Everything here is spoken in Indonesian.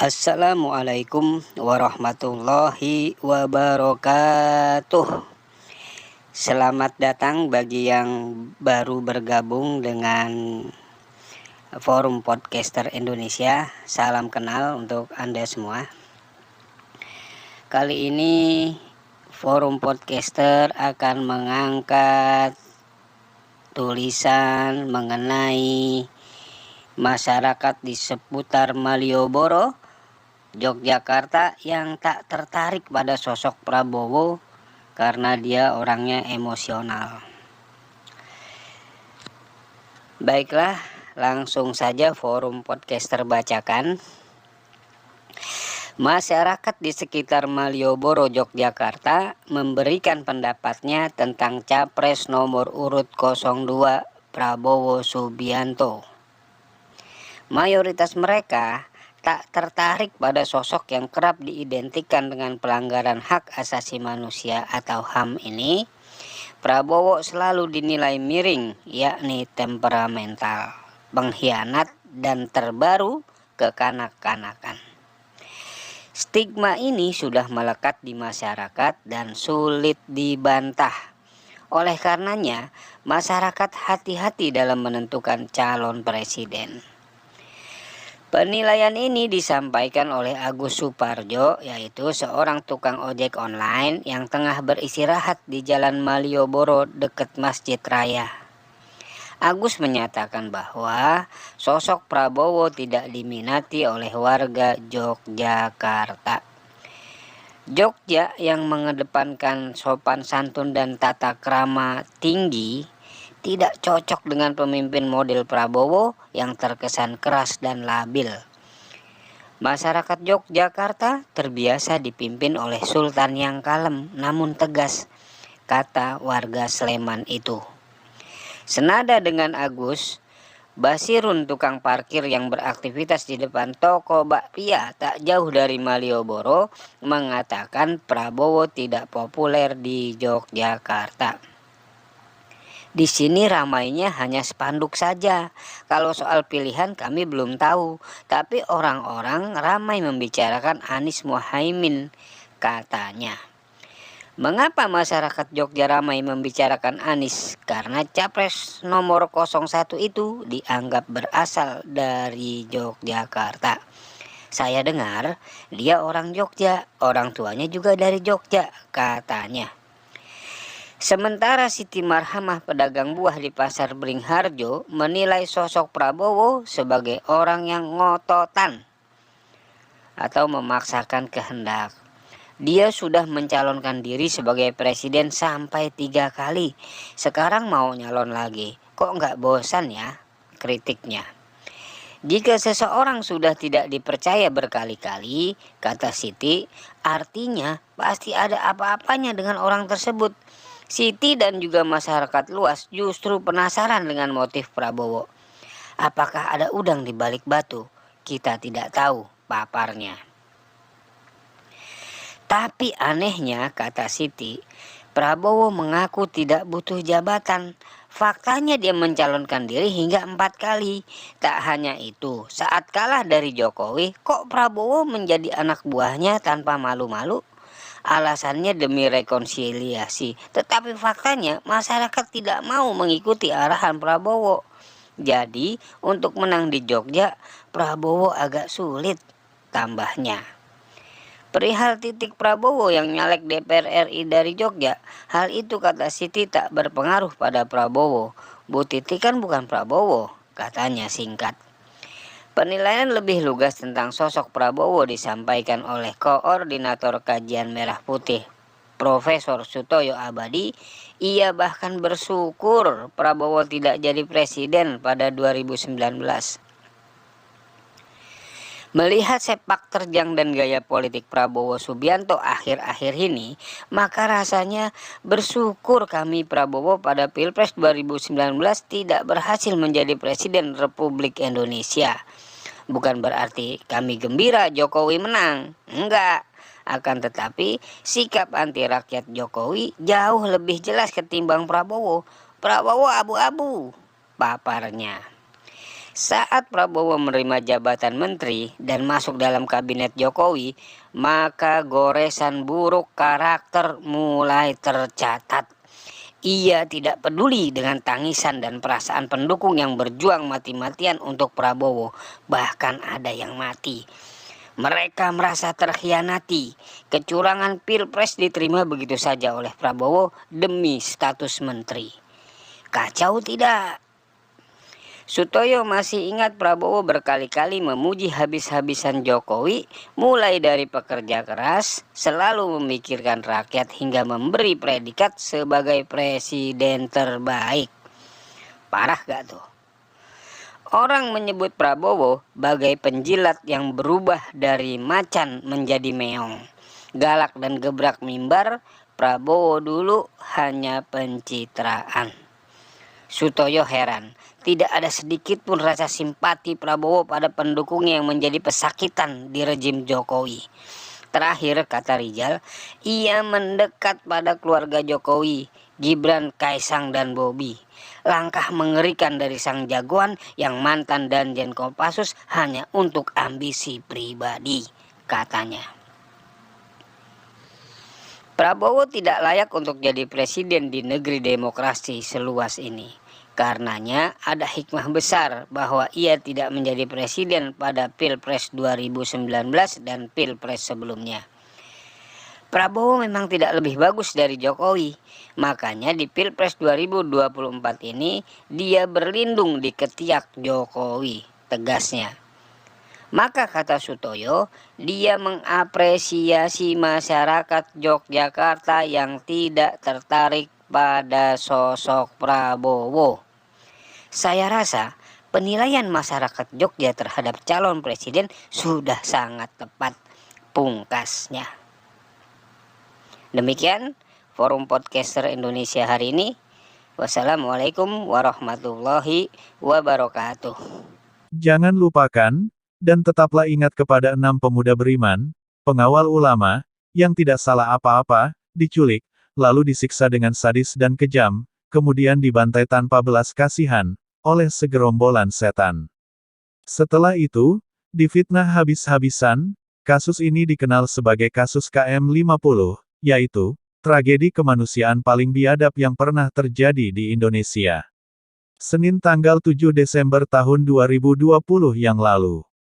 Assalamualaikum warahmatullahi wabarakatuh. Selamat datang bagi yang baru bergabung dengan Forum Podcaster Indonesia. Salam kenal untuk Anda semua. Kali ini Forum Podcaster akan mengangkat tulisan mengenai masyarakat di seputar Malioboro, Yogyakarta yang tak tertarik pada sosok Prabowo karena dia orangnya emosional. Baiklah, langsung saja Forum Podcaster bacakan. Masyarakat di sekitar Malioboro, Yogyakarta memberikan pendapatnya tentang Capres nomor urut 02 Prabowo Subianto. Mayoritas mereka tak tertarik pada sosok yang kerap diidentikan dengan pelanggaran hak asasi manusia atau HAM ini. Prabowo selalu dinilai miring, yakni temperamental, pengkhianat, dan terbaru kekanak-kanakan. Stigma ini sudah melekat di masyarakat dan sulit dibantah. Oleh karenanya, masyarakat hati-hati dalam menentukan calon presiden. Penilaian ini disampaikan oleh Agus Suparjo, yaitu seorang tukang ojek online yang tengah beristirahat di Jalan Malioboro dekat Masjid Raya. Agus menyatakan bahwa sosok Prabowo tidak diminati oleh warga Yogyakarta. Jogja yang mengedepankan sopan santun dan tata krama tinggi tidak cocok dengan pemimpin model Prabowo yang terkesan keras dan labil. Masyarakat Yogyakarta terbiasa dipimpin oleh sultan yang kalem namun tegas, kata warga Sleman itu. Senada dengan Agus, Basirun tukang parkir yang beraktivitas di depan toko bakpia tak jauh dari Malioboro mengatakan Prabowo tidak populer di Yogyakarta. Di sini ramainya hanya spanduk saja. Kalau soal pilihan kami belum tahu, tapi orang-orang ramai membicarakan Anies Muhaimin, katanya. Mengapa masyarakat Jogja ramai membicarakan Anies? Karena Capres nomor 01 itu dianggap berasal dari Yogyakarta. Saya dengar dia orang Jogja, orang tuanya juga dari Jogja, katanya. Sementara Siti Marhamah, pedagang buah di Pasar Beringharjo, menilai sosok Prabowo sebagai orang yang ngototan atau memaksakan kehendak. Dia sudah mencalonkan diri sebagai presiden sampai 3 kali. Sekarang mau nyalon lagi. Kok nggak bosan ya? Kritiknya. Jika seseorang sudah tidak dipercaya berkali-kali, kata Siti, artinya pasti ada apa-apanya dengan orang tersebut. Siti dan juga masyarakat luas justru penasaran dengan motif Prabowo. Apakah ada udang di balik batu? Kita tidak tahu, paparnya. Tapi anehnya, kata Siti, Prabowo mengaku tidak butuh jabatan. Faktanya dia mencalonkan diri hingga 4 kali. Tak hanya itu, saat kalah dari Jokowi, kok Prabowo menjadi anak buahnya tanpa malu-malu? Alasannya demi rekonsiliasi, tetapi faktanya masyarakat tidak mau mengikuti arahan Prabowo. Jadi untuk menang di Jogja, Prabowo agak sulit, tambahnya. Perihal titik Prabowo yang nyalek DPR RI dari Jogja, hal itu kata Siti tak berpengaruh pada Prabowo. Bu Titi kan bukan Prabowo, katanya singkat. Penilaian lebih lugas tentang sosok Prabowo disampaikan oleh Koordinator Kajian Merah Putih, Profesor Sutoyo Abadi. Ia bahkan bersyukur Prabowo tidak jadi presiden pada 2019. Melihat sepak terjang dan gaya politik Prabowo Subianto akhir-akhir ini, maka rasanya bersyukur kami Prabowo pada Pilpres 2019 tidak berhasil menjadi Presiden Republik Indonesia. Bukan berarti kami gembira Jokowi menang, enggak. Akan tetapi sikap anti rakyat Jokowi jauh lebih jelas ketimbang Prabowo. Prabowo abu-abu, paparnya. Saat Prabowo menerima jabatan menteri dan masuk dalam kabinet Jokowi, maka goresan buruk karakter mulai tercatat. Ia tidak peduli dengan tangisan dan perasaan pendukung yang berjuang mati-matian untuk Prabowo, bahkan ada yang mati. Mereka merasa terkhianati. Kecurangan Pilpres diterima begitu saja oleh Prabowo demi status menteri. Kacau tidak? Sutoyo masih ingat Prabowo berkali-kali memuji habis-habisan Jokowi, mulai dari pekerja keras, selalu memikirkan rakyat hingga memberi predikat sebagai presiden terbaik. Parah gak tuh? Orang menyebut Prabowo bagai penjilat yang berubah dari macan menjadi meong. Galak dan gebrak mimbar, Prabowo dulu hanya pencitraan. Sutoyo heran, tidak ada sedikit pun rasa simpati Prabowo pada pendukungnya yang menjadi pesakitan di rejim Jokowi. Terakhir, kata Rijal, ia mendekat pada keluarga Jokowi, Gibran, Kaisang, dan Bobi. Langkah mengerikan dari sang jagoan yang mantan Danjen Kopassus hanya untuk ambisi pribadi, katanya. Prabowo tidak layak untuk jadi presiden di negeri demokrasi seluas ini. Karenanya ada hikmah besar bahwa ia tidak menjadi presiden pada Pilpres 2019 dan Pilpres sebelumnya. Prabowo memang tidak lebih bagus dari Jokowi, makanya di Pilpres 2024 ini dia berlindung di ketiak Jokowi, tegasnya. Maka kata Sutoyo, dia mengapresiasi masyarakat Yogyakarta yang tidak tertarik pada sosok Prabowo. Saya rasa penilaian masyarakat Jogja terhadap calon presiden sudah sangat tepat, pungkasnya. Demikian Forum Podcaster Indonesia hari ini. Wassalamualaikum warahmatullahi wabarakatuh. Jangan lupakan, dan tetaplah ingat kepada 6 pemuda beriman, pengawal ulama, yang tidak salah apa-apa, diculik, lalu disiksa dengan sadis dan kejam, kemudian dibantai tanpa belas kasihan, oleh segerombolan setan. Setelah itu, difitnah habis-habisan, kasus ini dikenal sebagai kasus KM50, yaitu, tragedi kemanusiaan paling biadab yang pernah terjadi di Indonesia. Senin tanggal 7 Desember tahun 2020 yang lalu.